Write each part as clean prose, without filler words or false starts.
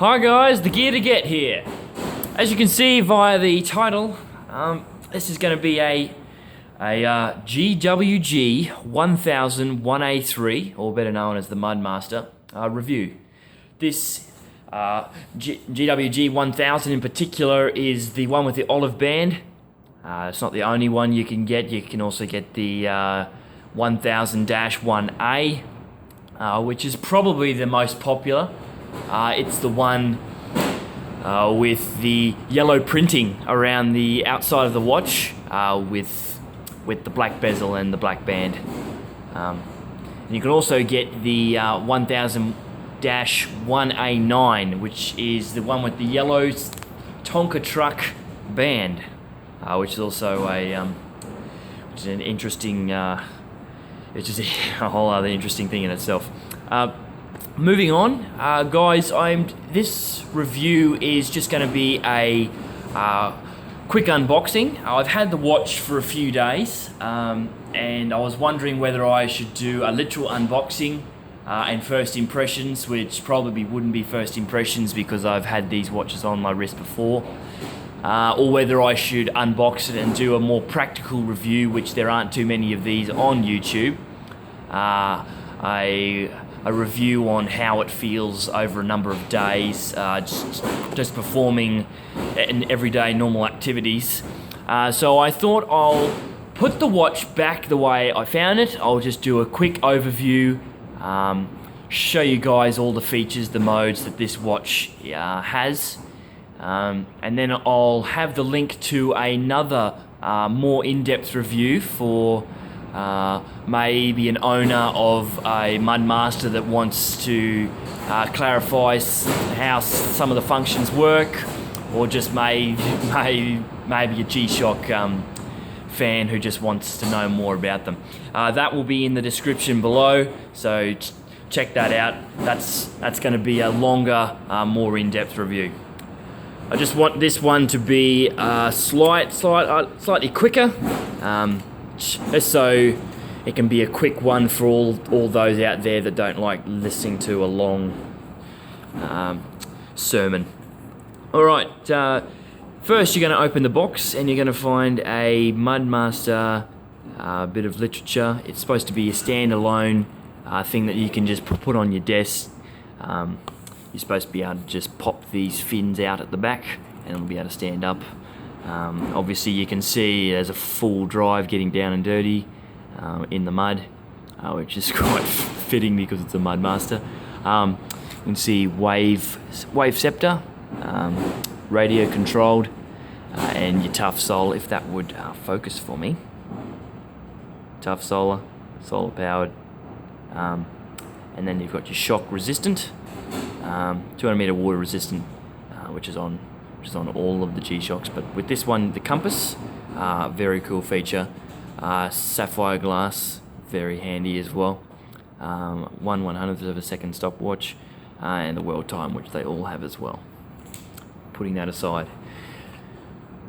Hi guys, the gear to get here. As you can see via the title, this is going to be a GWG-1000-1A3, or better known as the Mudmaster, review. This GWG-1000 in particular is the one with the olive band. It's not the only one you can get. You can also get the 1000-1A, which is probably the most popular. It's the one with the yellow printing around the outside of the watch, with the black bezel and the black band. And you can also get the 1000-1A9, which is the one with the yellow Tonka truck band, which is also which is an interesting, it's just a whole other interesting thing in itself. Moving on, guys, this review is just going to be a quick unboxing. I've had the watch for a few days, and I was wondering whether I should do a literal unboxing and first impressions, which probably wouldn't be first impressions because I've had these watches on my wrist before, or whether I should unbox it and do a more practical review, which there aren't too many of these on YouTube. A review on how it feels over a number of days, just performing in everyday normal activities. So I thought I'll put the watch back the way I found it. I'll just do a quick overview, show you guys all the features, the modes that this watch has, and then I'll have the link to another more in-depth review for maybe an owner of a Mudmaster that wants to clarify how some of the functions work, or just maybe a G-Shock fan who just wants to know more about them. That will be in the description below, so check that out. That's going to be a longer, more in-depth review. I just want this one to be slightly quicker, just so it can be a quick one for all those out there that don't like listening to a long sermon. Alright, first you're going to open the box and you're going to find a Mudmaster bit of literature. It's supposed to be a standalone thing that you can just put on your desk. You're supposed to be able to just pop these fins out at the back and it'll be able to stand up. Obviously you can see there's a full drive getting down and dirty in the mud, which is quite fitting because it's a Mudmaster. You can see wave scepter, radio controlled, and your tough sole, if that would focus for me. Tough solar powered, and then you've got your shock resistant, 200 meter water resistant, which is on all of the G-Shocks, but with this one, the compass, very cool feature. Sapphire glass, very handy as well. 1/100th of a second stopwatch, and the world time, which they all have as well. Putting that aside,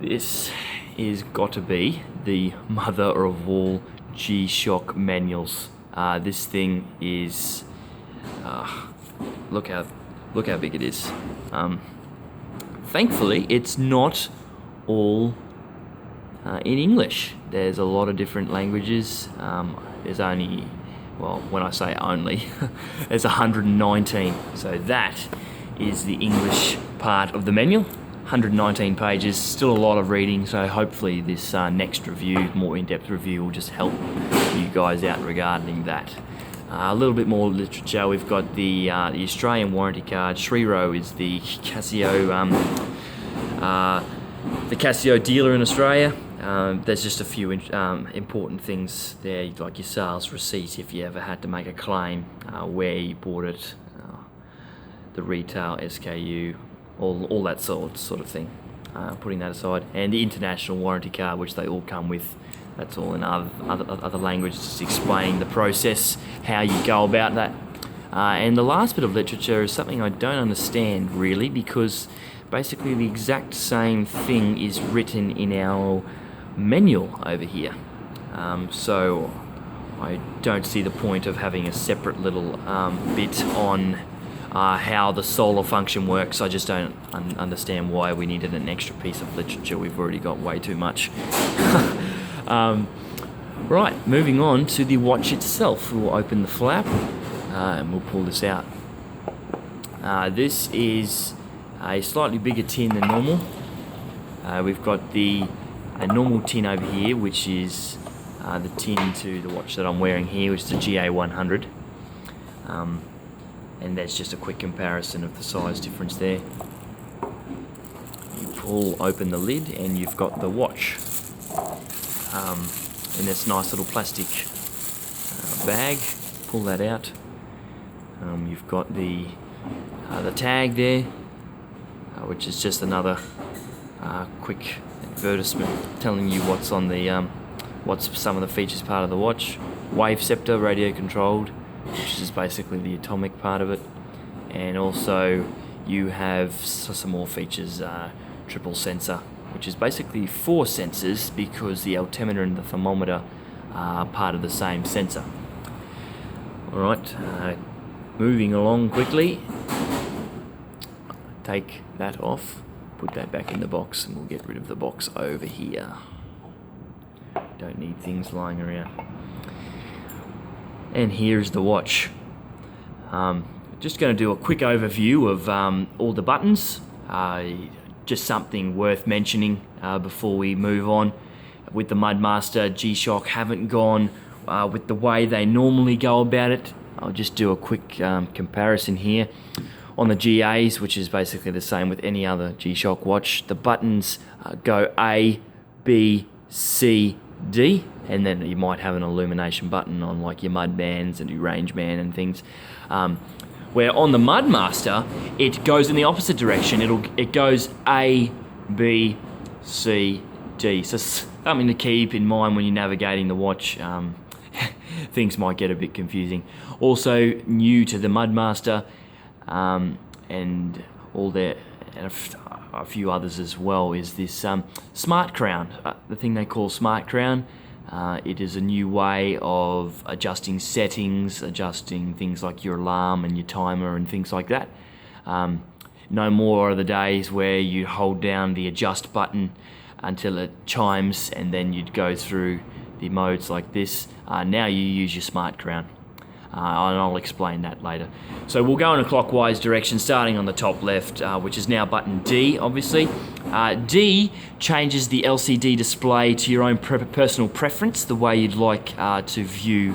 this is got to be the mother of all G-Shock manuals. This thing is, look how big it is. Thankfully, it's not all in English. There's a lot of different languages. There's only, well, when I say only, there's 119. So that is the English part of the manual. 119 pages, still a lot of reading, so hopefully this next review, more in-depth review, will just help you guys out regarding that. A little bit more literature. We've got the Australian warranty card. Shriro is the Casio dealer in Australia. There's just a few important things there, like your sales receipt if you ever had to make a claim, where you bought it, the retail SKU, all that sort of thing. Putting that aside, and the international warranty card, which they all come with. That's all in other languages, just explaining the process, how you go about that. And the last bit of literature is something I don't understand really, because basically the exact same thing is written in our manual over here. So I don't see the point of having a separate little bit on how the solar function works. I just don't understand why we needed an extra piece of literature. We've already got way too much. Right, moving on to the watch itself. We'll open the flap and we'll pull this out. This is a slightly bigger tin than normal. We've got a normal tin over here, which is the tin to the watch that I'm wearing here, which is the GA100. And that's just a quick comparison of the size difference there. You pull open the lid and you've got the watch in this nice little plastic bag. Pull that out. You've got the tag there, which is just another quick advertisement telling you what's on the what's some of the features part of the watch. Wave scepter, radio controlled, which is basically the atomic part of it, and also you have some more features. Triple sensor, which is basically 4 sensors because the altimeter and the thermometer are part of the same sensor. Alright, moving along quickly. Take that off, put that back in the box, and we'll get rid of the box over here. Don't need things lying around. And here's the watch. Just going to do a quick overview of all the buttons. Just something worth mentioning before we move on. With the Mudmaster, G-Shock haven't gone with the way they normally go about it. I'll just do a quick comparison here. On the GAs, which is basically the same with any other G-Shock watch, the buttons go A, B, C, D, and then you might have an illumination button on like your mud bands and your range band and things. Where on the Mudmaster, it goes in the opposite direction. It goes A, B, C, D. So something to keep in mind when you're navigating the watch. Things might get a bit confusing. Also new to the Mudmaster, and a few others as well, is this smart crown. The thing they call smart crown. It is a new way of adjusting settings, adjusting things like your alarm and your timer and things like that. No more are the days where you hold down the adjust button until it chimes and then you'd go through the modes like this. Now you use your smart crown. And I'll explain that later. So we'll go in a clockwise direction, starting on the top left, which is now button D, obviously. D changes the LCD display to your own personal preference, the way you'd like to view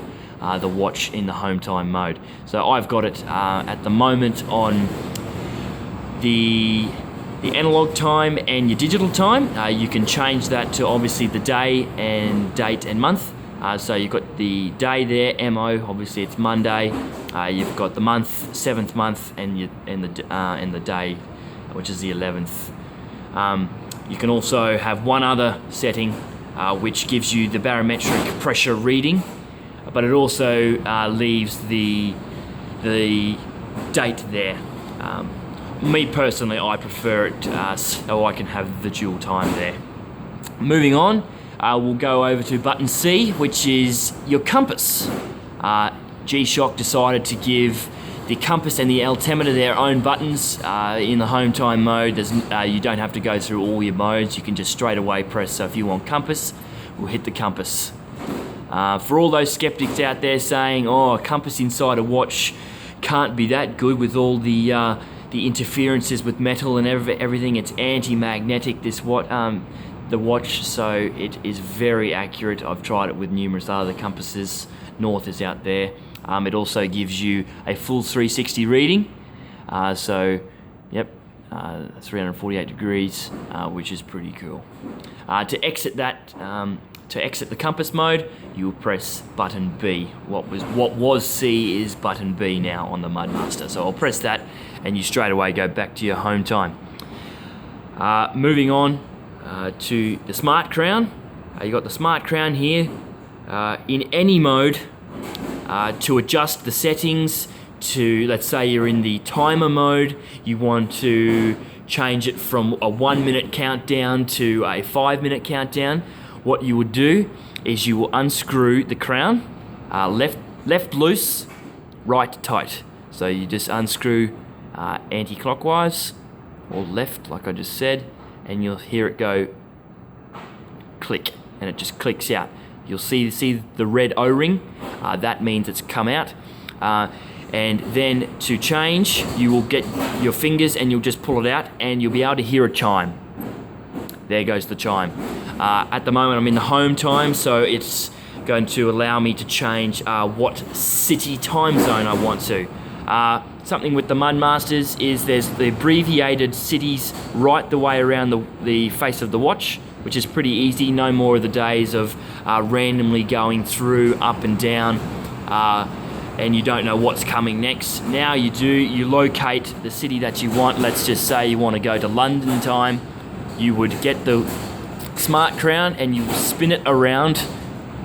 the watch in the home time mode. So I've got it at the moment on the analog time and your digital time. You can change that to obviously the day and date and month. So you've got the day there, MO, obviously it's Monday. You've got the month, 7th month, and the day, which is the 11th. You can also have one other setting, which gives you the barometric pressure reading, but it also leaves the date there. Me personally, I prefer it so I can have the dual time there. Moving on. We'll go over to button C, which is your compass. G-Shock decided to give the compass and the altimeter their own buttons in the home time mode. You don't have to go through all your modes. You can just straight away press. So if you want compass, we'll hit the compass. For all those skeptics out there saying, "Oh, a compass inside a watch can't be that good with all the interferences with metal and everything. It's anti-magnetic. The watch, so it is very accurate. I've tried it with numerous other compasses. North is out there. It also gives you a full 360 reading. So, yep, 348 degrees, which is pretty cool. To exit the compass mode, you'll press button B. What was C is button B now on the Mudmaster. So I'll press that, and you straight away go back to your home time. Moving on. To the smart crown. You got the smart crown here. In any mode, to adjust the settings to, let's say you're in the timer mode, you want to change it from a 1-minute countdown to a 5-minute countdown. What you would do is you will unscrew the crown, left loose, right tight. So you just unscrew anti-clockwise or left, like I just said, and you'll hear it go click, and it just clicks out. You'll see the red O-ring, that means it's come out. And then to change, you will get your fingers and you'll just pull it out and you'll be able to hear a chime. There goes the chime. At the moment I'm in the home time, so it's going to allow me to change what city time zone I want to. Something with the Mudmasters is there's the abbreviated cities right the way around the face of the watch, which is pretty easy. No more of the days of randomly going through up and down and you don't know what's coming next. Now you do, you locate the city that you want. Let's just say you want to go to London time. You would get the smart crown and you spin it around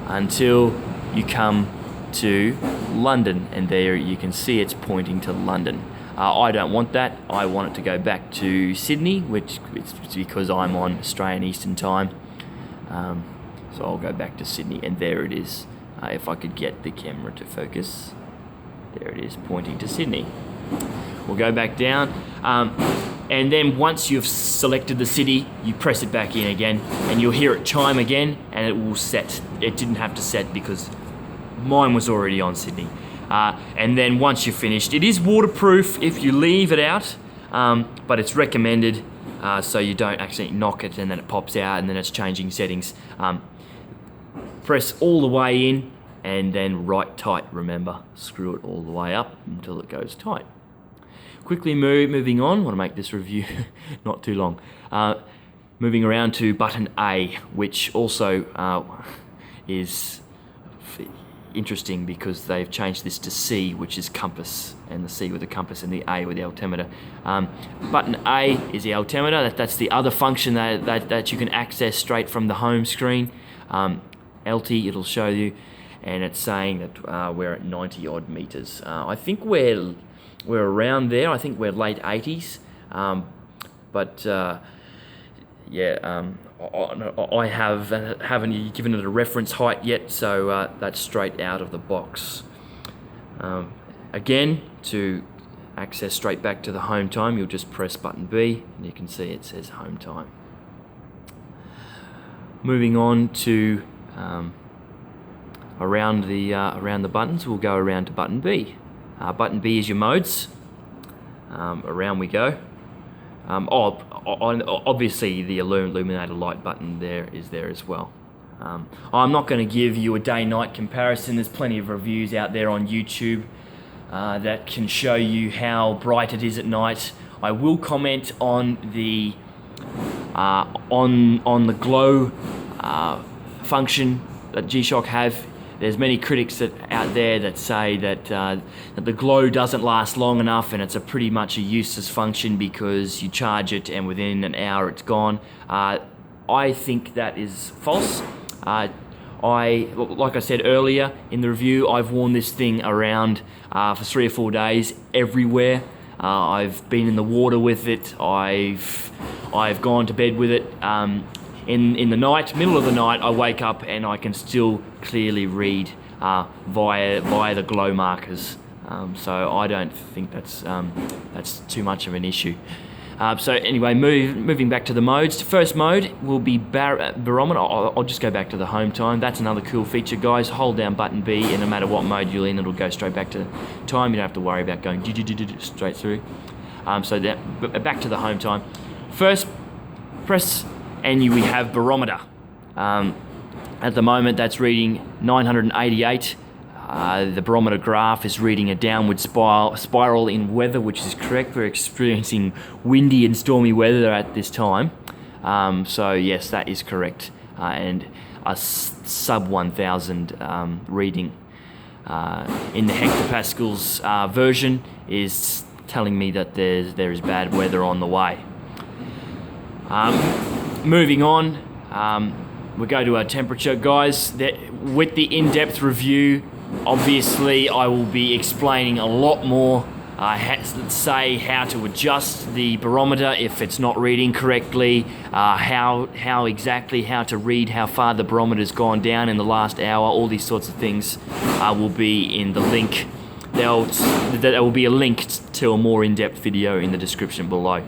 until you come to London, and there you can see it's pointing to London. I don't want that. I want it to go back to Sydney, which it's because I'm on Australian Eastern Time. So I'll go back to Sydney, and there it is. If I could get the camera to focus. There it is, pointing to Sydney. We'll go back down. And then once you've selected the city, you press it back in again, and you'll hear it chime again, and it will set. It didn't have to set because mine was already on Sydney. And then once you're finished, it is waterproof if you leave it out, but it's recommended so you don't actually knock it and then it pops out and then it's changing settings. Press all the way in and then right tight, remember. Screw it all the way up until it goes tight. Quickly moving on, I want to make this review not too long. Moving around to button A, which also is interesting because they've changed this to C, which is compass, and the C with the compass and the A with the altimeter. Button A is the altimeter. That's the other function that you can access straight from the home screen. LT, it'll show you, and it's saying that we're at 90 odd meters. I think we're around there. I think we're late 80s, but yeah. I haven't given it a reference height yet, so that's straight out of the box. Again, to access straight back to the home time, you'll just press button B, and you can see it says home time. Moving on to around the buttons, we'll go around to button B. Button B is your modes. Around we go. Obviously the illuminator light button there is there as well. I'm not going to give you a day-night comparison. There's plenty of reviews out there on YouTube that can show you how bright it is at night. I will comment on the on the glow function that G-Shock have. There's many critics out there that say that the glow doesn't last long enough and it's pretty much a useless function because you charge it and within an hour it's gone. I think that is false. Like I said earlier in the review, I've worn this thing around for 3 or 4 days everywhere. I've been in the water with it. I've gone to bed with it. In the night, middle of the night, I wake up and I can still clearly read via the glow markers. So I don't think that's too much of an issue. So anyway, moving back to the modes. First mode will be barometer. I'll just go back to the home time. That's another cool feature, guys. Hold down button B, and no matter what mode you're in, it'll go straight back to time. You don't have to worry about going straight through. So back to the home time. First, press and we have barometer. At the moment that's reading 988. The barometer graph is reading a downward spiral in weather, which is correct. We're experiencing windy and stormy weather at this time. So yes, that is correct. And a sub 1000 reading in the hectopascals version is telling me that there is bad weather on the way. Moving on, we go to our temperature, guys. With the in-depth review, obviously I will be explaining a lot more. Say how to adjust the barometer if it's not reading correctly, how to read how far the barometer's gone down in the last hour. All these sorts of things will be in the link there will be a link to a more in-depth video in the description below.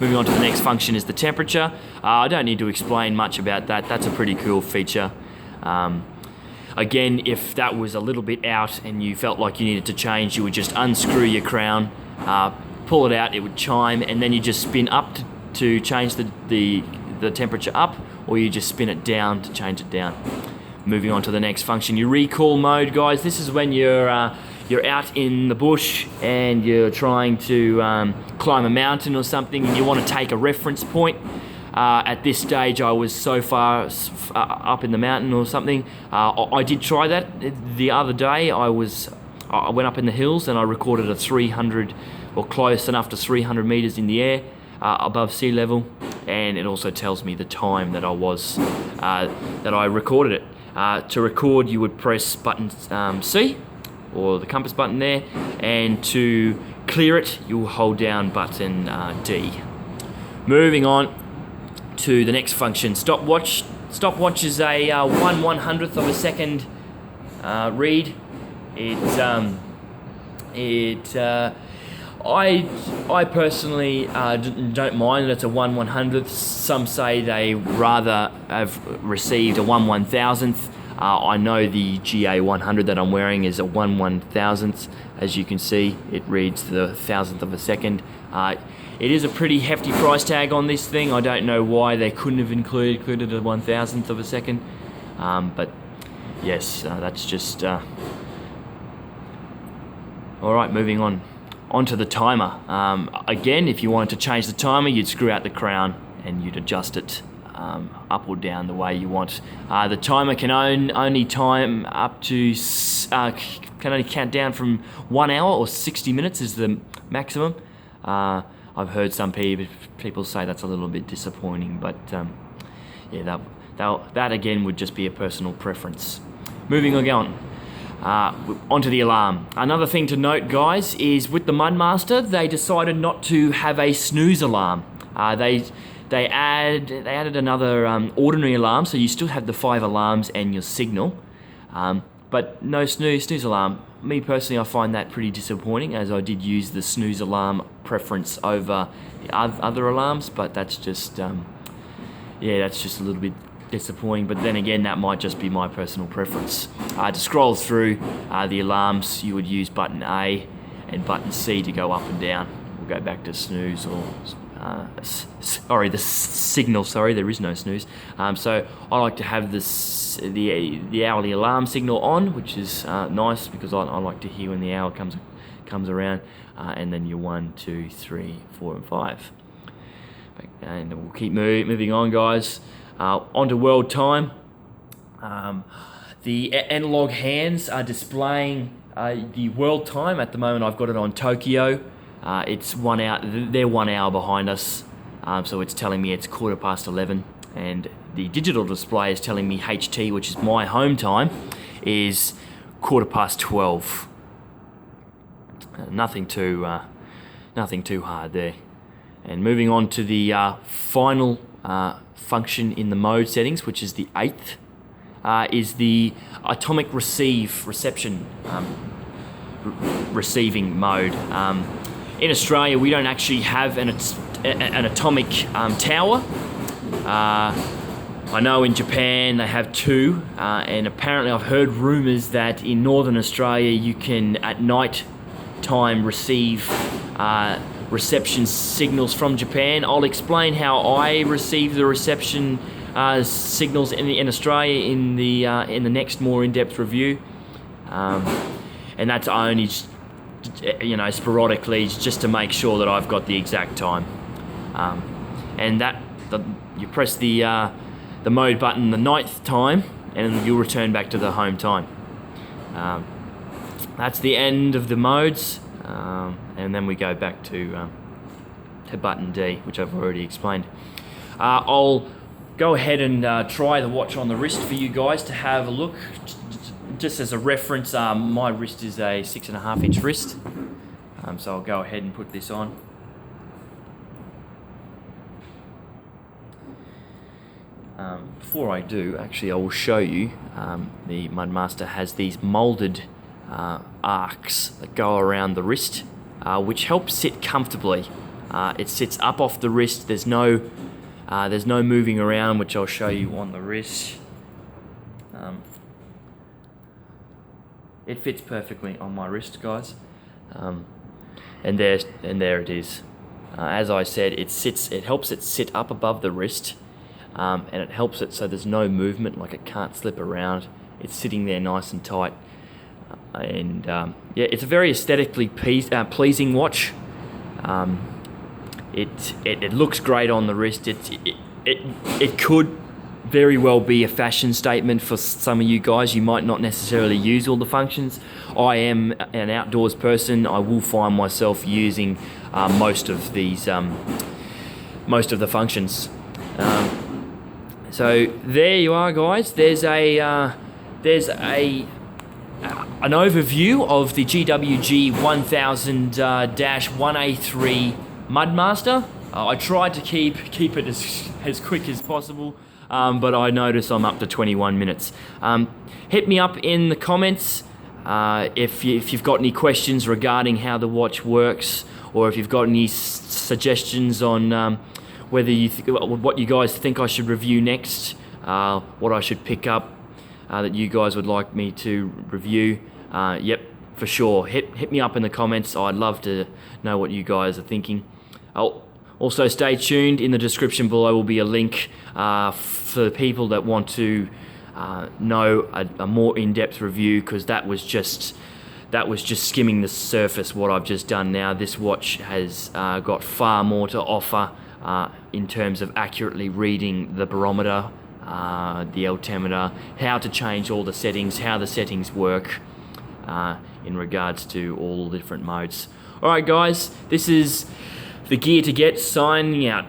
Moving on to the next function is the temperature. I don't need to explain much about that. That's a pretty cool feature. Again, if that was a little bit out and you felt like you needed to change, you would just unscrew your crown, pull it out, it would chime, and then you just spin up to change the temperature up, or you just spin it down to change it down. Moving on to the next function, your recall mode, guys. This is when you're out in the bush and you're trying to climb a mountain or something, and you want to take a reference point. At this stage, I was so far up in the mountain or something. I did try that the other day. I went up in the hills and I recorded a 300, or close enough to 300 meters in the air above sea level, and it also tells me the time that I recorded it. To record, you would press button C, or the compass button there, and to clear it, you'll hold down button D. Moving on to the next function, stopwatch. Stopwatch is a 1/100th of a second read. I personally don't mind that it's a 1/100th. Some say they rather have received a 1/1000th. I know the GA100 that I'm wearing is a 1/1000th. As you can see, it reads the 1,000th of a second. It is a pretty hefty price tag on this thing. I don't know why they couldn't have included a 1,000th of a second. But yes, that's just... Alright, moving on. Onto the timer. Again, if you wanted to change the timer, you'd screw out the crown and you'd adjust it up or down the way you want. The timer can only time up to... can only count down from 1 hour, or 60 minutes is the maximum. I've heard some people say that's a little bit disappointing, but yeah, that again would just be a personal preference. Moving on. Onto the alarm. Another thing to note, guys, is with the Mudmaster, they decided not to have a snooze alarm. They added another ordinary alarm, so you still have the 5 alarms and your signal, but no snooze alarm. Me personally, I find that pretty disappointing, as I did use the snooze alarm preference over the other alarms, but that's just yeah, that's just a little bit disappointing. But then again, that might just be my personal preference. To scroll through the alarms, you would use button A and button C to go up and down. We'll go back to snooze, or sorry, the signal. Sorry, there is no snooze. So I like to have the hourly alarm signal on, which is nice, because I like to hear when the hour comes around, and then your 1, 2, 3, 4, and 5. And we'll keep moving on, guys. Onto world time. The analog hands are displaying the world time. At the moment, I've got it on Tokyo. It's 1 hour. They're 1 hour behind us, so it's telling me it's 11:15, and the digital display is telling me HT, which is my home time, is 12:15. Nothing too hard there. And moving on to the final function in the mode settings, which is the 8th, is the atomic reception receiving mode. In Australia, we don't actually have an atomic tower. I know in Japan they have 2, and apparently I've heard rumours that in Northern Australia you can at night time receive reception signals from Japan. I'll explain how I receive the reception signals in Australia in the next more in-depth review, and that's only, you know, sporadically, just to make sure that I've got the exact time. And you press the mode button the 9th time, and you'll return back to the home time. That's the end of the modes, and then we go back to button D, which I've already explained. I'll go ahead and try the watch on the wrist for you guys to have a look. Just as a reference, my wrist is a 6.5-inch wrist, so I'll go ahead and put this on. Before I do, actually, I will show you, the Mudmaster has these molded arcs that go around the wrist, which helps sit comfortably. It sits up off the wrist. There's no moving around, which I'll show you on the wrist. It fits perfectly on my wrist, guys. And there it is. As I said, it helps it sit up above the wrist, and it helps it so there's no movement, like it can't slip around. It's sitting there nice and tight, and yeah, it's a very aesthetically pleasing watch. It looks great on the wrist. It could very well be a fashion statement for some of you guys. You might not necessarily use all the functions. I am an outdoors person. I will find myself using most of the functions. So there you are, guys. There's an overview of the GWG-1000-1A3 Mudmaster. I tried to keep it as quick as possible, but I notice I'm up to 21 minutes. Hit me up in the comments if you've got any questions regarding how the watch works, or if you've got any suggestions on whether what you guys think I should review next, what I should pick up that you guys would like me to review. Yep, for sure. Hit me up in the comments. I'd love to know what you guys are thinking. Also, stay tuned. In the description below will be a link for people that want to know a more in-depth review, because that was just skimming the surface. What I've just done now. This watch has got far more to offer in terms of accurately reading the barometer, the altimeter, how to change all the settings, how the settings work in regards to all the different modes. Alright guys, this is the Gear to Get signing out.